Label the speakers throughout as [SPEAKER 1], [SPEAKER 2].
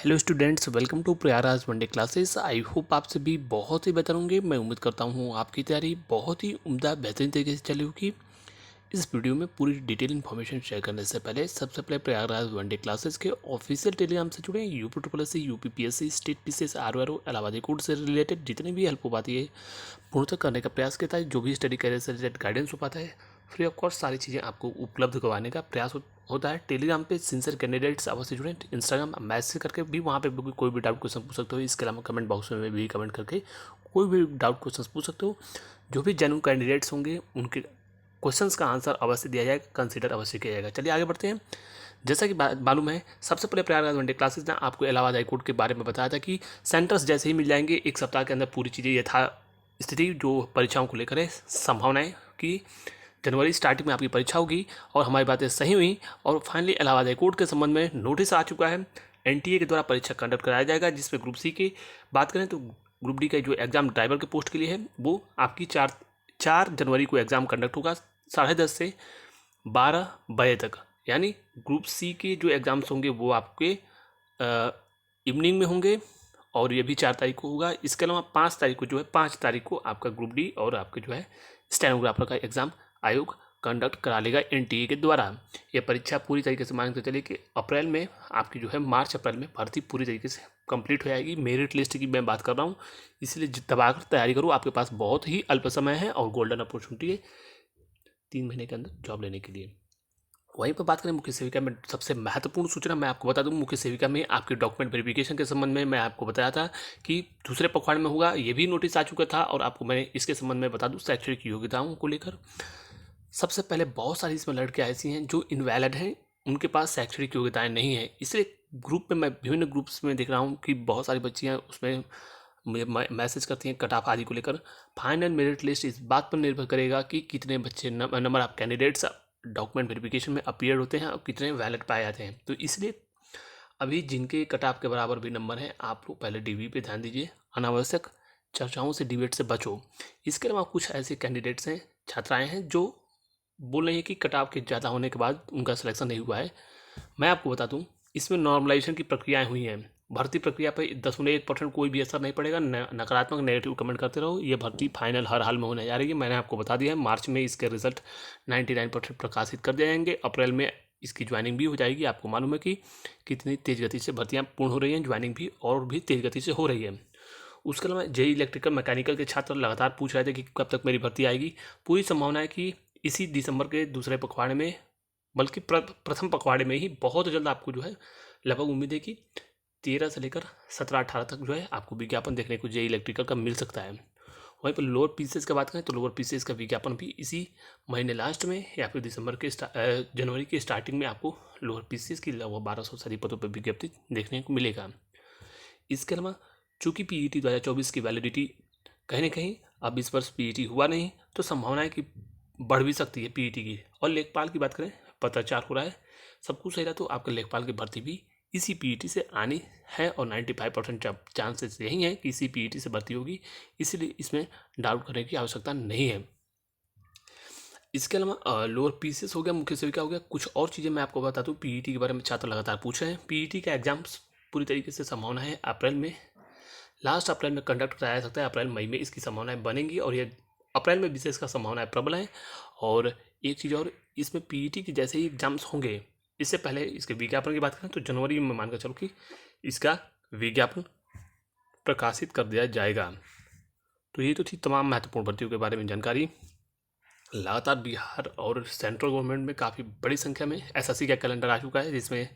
[SPEAKER 1] Hello students, welcome to Prayagraj one day classes. I hope आप सभी बहुत ही बेहतर होंगे। मैं उम्मीद करता हूँ आपकी तैयारी बहुत ही उम्दा बेहतरीन तरीके से चली होगी। इस वीडियो में पूरी डिटेल इन्फॉर्मेशन शेयर करने से पहले सबसे पहले प्रयागराज वनडे क्लासेस के ऑफिशियल टेलीग्राम से जुड़े UP triple S C, UP PSC, state PCS, आरओआरओ, इलाहाबादी कोर्ट से रिलेटेड जितनी भी हेल्प हो पाती है पूर्णतः करने का प्रयास करता है। जो भी स्टडी करियर से रिलेटेड गाइडेंस हो पाता है फ्री ऑफ कॉस्ट सारी चीज़ें आपको उपलब्ध करवाने का प्रयास होता है। टेलीग्राम पे सिंसियर कैंडिडेट्स अवश्य जुड़ें। इंस्टाग्राम मैसेज करके भी वहाँ पे भी कोई भी डाउट क्वेश्चन पूछ सकते हो। इसके अलावा कमेंट बॉक्स में भी कमेंट करके कोई भी डाउट क्वेश्चन पूछ सकते हो। जो भी जेन्युइन कैंडिडेट्स होंगे उनके क्वेश्चंस का आंसर अवश्य दिया जाएगा, कंसीडर अवश्य किया जाएगा। चलिए आगे बढ़ते हैं। जैसा कि मालूम है, सबसे पहले प्रयागराज वनडे क्लासेस ने आपको इलाहाबाद हाई कोर्ट के बारे में बताया था कि सेंटर्स जैसे ही मिल जाएंगे एक सप्ताह के अंदर पूरी चीज़ें यथा स्थिति जो परीक्षाओं को लेकर है संभावनाएं कि जनवरी स्टार्टिंग में आपकी परीक्षा होगी और हमारी बातें सही हुई और फाइनली इलाहाबाद हाई कोर्ट के संबंध में नोटिस आ चुका है। एनटीए के द्वारा परीक्षा कंडक्ट कराया जाएगा, जिसमें ग्रुप सी की बात करें तो ग्रुप डी का जो एग्ज़ाम ड्राइवर के पोस्ट के लिए है वो आपकी 4 जनवरी को एग्ज़ाम कंडक्ट होगा 10:30 से 12 बजे तक। यानी ग्रुप सी के जो एग्ज़ाम्स होंगे वो आपके इवनिंग में होंगे और ये भी 4 तारीख को होगा। इसके अलावा 5 तारीख को जो है 5 तारीख को आपका ग्रुप डी और आपके जो है स्टेनोग्राफर का एग्ज़ाम आयोग कंडक्ट करा लेगा एनटीए के द्वारा। ये परीक्षा पूरी तरीके से मान के चलिए कि अप्रैल में आपकी जो है मार्च अप्रैल में भर्ती पूरी तरीके से कंप्लीट हो जाएगी। मेरिट लिस्ट की मैं बात कर रहा हूँ, इसलिए दबाकर तैयारी करो। आपके पास बहुत ही अल्प समय है और गोल्डन अपॉर्चुनिटी है 3 महीने के अंदर जॉब लेने के लिए। वहीं पर बात करें मुख्य सेविका में, सबसे महत्वपूर्ण सूचना मैं आपको बता दूं, मुख्य सेविका में आपके डॉक्यूमेंट वेरिफिकेशन के संबंध में मैं आपको बताया था कि दूसरे पखवाड़े में होगा। ये भी नोटिस आ चुका था और आपको मैं इसके संबंध में बता दूं शैक्षणिक योग्यताओं को लेकर। सबसे पहले बहुत सारी इसमें लड़कियाँ ऐसी हैं जो इनवैलिड हैं, उनके पास शैक्षणिक योग्यताएं नहीं है। इसलिए ग्रुप में मैं विभिन्न ग्रुप्स में देख रहा हूँ कि बहुत सारी बच्चियाँ उसमें मुझे मैसेज करती हैं कट ऑफ आदि को लेकर। फाइनल मेरिट लिस्ट इस बात पर निर्भर करेगा कि कितने बच्चे number of candidates document verification में अपीयर होते हैं और कितने वैलिड पाए जाते हैं। तो इसलिए अभी जिनके कट ऑफ के बराबर भी नंबर हैं आप लोग पहले डीवी पे ध्यान दीजिए, अनावश्यक चर्चाओं से डिबेट से बचो। इसके अलावा कुछ ऐसे कैंडिडेट्स हैं, छात्राएं हैं जो बोल रही हैं कि कट ऑफ के ज़्यादा होने के बाद उनका सिलेक्शन नहीं हुआ है। मैं आपको बता दूं इसमें नॉर्मलाइजेशन की प्रक्रियाएं हुई हैं। भर्ती प्रक्रिया पर 10.1% कोई भी असर नहीं पड़ेगा। नकारात्मक नेगेटिव कमेंट करते रहो। ये भर्ती फाइनल हर हाल में होने जा रही है। मैंने आपको बता दिया है मार्च में इसके रिजल्ट 99% प्रकाशित कर दिए जाएंगे। अप्रैल में इसकी ज्वाइनिंग भी हो जाएगी। आपको मालूम है कि कितनी तेज़ गति से भर्तियाँ पूर्ण हो रही हैं, ज्वाइनिंग भी और भी तेज़ गति से हो रही है। उसके अलावा जेई इलेक्ट्रिकल मैकेनिकल के छात्र लगातार पूछ रहे थे कि कब तक मेरी भर्ती आएगी। पूरी संभावना है कि इसी दिसंबर के दूसरे पखवाड़े में, बल्कि प्रथम पखवाड़े में ही बहुत जल्द आपको जो है लगभग उम्मीद है कि 13 से लेकर 17-18 तक जो है आपको विज्ञापन देखने को जेई इलेक्ट्रिकल का मिल सकता है। वहीं पर लोअर पीसीएस की बात करें तो लोअर पीसीएस का विज्ञापन भी इसी महीने लास्ट में या फिर जनवरी के स्टार्टिंग में आपको लोअर पीसीएस की लगभग 1200 सारी पदों पर विज्ञप्ति देखने को मिलेगा। इसके अलावा चूँकि पीईटी 2024 की वैलिडिटी कहीं ना कहीं अब इस वर्ष पीईटी हुआ नहीं, तो संभावना है कि बढ़ भी सकती है पीईटी की। और लेखपाल की बात करें, पत्राचार हो रहा है, सब कुछ सही रहा तो आपके लेखपाल की भर्ती भी इसी पीईटी से आनी है और 95% चांसेस यही हैं कि इसी पीईटी से भर्ती होगी। इसलिए इसमें डाउट करने की आवश्यकता नहीं है। इसके अलावा लोअर पीसीएस हो गया, मुख्य सेविका हो गया। कुछ और चीज़ें मैं आपको बता दूँ पीईटी के बारे में छात्र लगातार पूछ रहे हैं। पीईटी का एग्जाम्स पूरी तरीके से संभावना है अप्रैल में, लास्ट अप्रैल में कंडक्ट कराया जा सकता है। अप्रैल मई में इसकी संभावनाएं बनेंगी और ये अप्रैल में विशेष का संभावनाएं प्रबल है। और एक चीज़ और, इसमें पीईटी के जैसे ही एग्जाम्स होंगे इससे पहले इसके विज्ञापन की बात करें तो जनवरी में मानकर चलो कि इसका विज्ञापन प्रकाशित कर दिया जाएगा। तो ये तो थी तमाम महत्वपूर्ण भर्तियों के बारे में जानकारी। लगातार बिहार और सेंट्रल गवर्नमेंट में काफ़ी बड़ी संख्या में एसएससी का कैलेंडर आ चुका है, जिसमें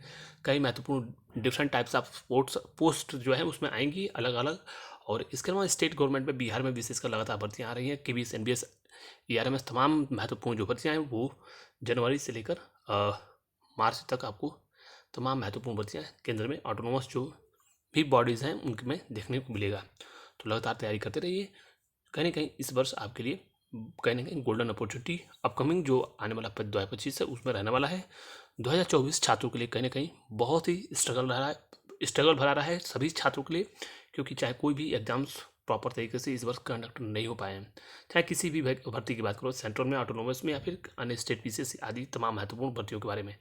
[SPEAKER 1] कई महत्वपूर्ण डिफरेंट टाइप्स ऑफ पोस्ट जो है उसमें आएंगी अलग अलग। और इसके अलावा स्टेट गवर्नमेंट में बिहार में विशेषकर लगातार भर्तियाँ आ रही हैं। केबीएस, एनबीएस, ईआरएमएस तमाम महत्वपूर्ण जो भर्तियाँ हैं वो जनवरी से लेकर मार्च तक आपको तमाम महत्वपूर्ण भर्तियाँ केंद्र में ऑटोनोमस जो भी बॉडीज़ हैं उनमें देखने को मिलेगा। तो लगातार तैयारी करते रहिए। कहीं ना कहीं इस वर्ष आपके लिए कहीं ना कहीं गोल्डन अपॉर्चुनिटी अपकमिंग जो आने वाला 2025 है उसमें रहने वाला है। 2024 छात्रों के लिए कहीं ना कहीं बहुत ही स्ट्रगल भरा रहा है सभी छात्रों के लिए, क्योंकि चाहे कोई भी एग्जाम्स प्रॉपर तरीके से इस वर्ष कंडक्ट नहीं हो पाए हैं। चाहे किसी भी भर्ती की बात करो, सेंट्रल में, ऑटोनोमस में या फिर अन्य स्टेट पीसीएस आदि तमाम महत्वपूर्ण भर्तियों के बारे में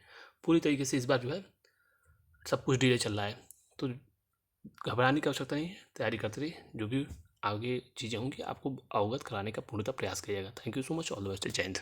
[SPEAKER 1] पूरी तरीके से इस बार जो है सब कुछ डिले चल रहा है। तो घबराने की आवश्यकता नहीं है, तैयारी करते रहिए। जो भी आगे चीज़ें होंगी आपको अवगत कराने का पूर्णतः प्रयास किया जाएगा। Thank you so much. All the best. जय हिंद।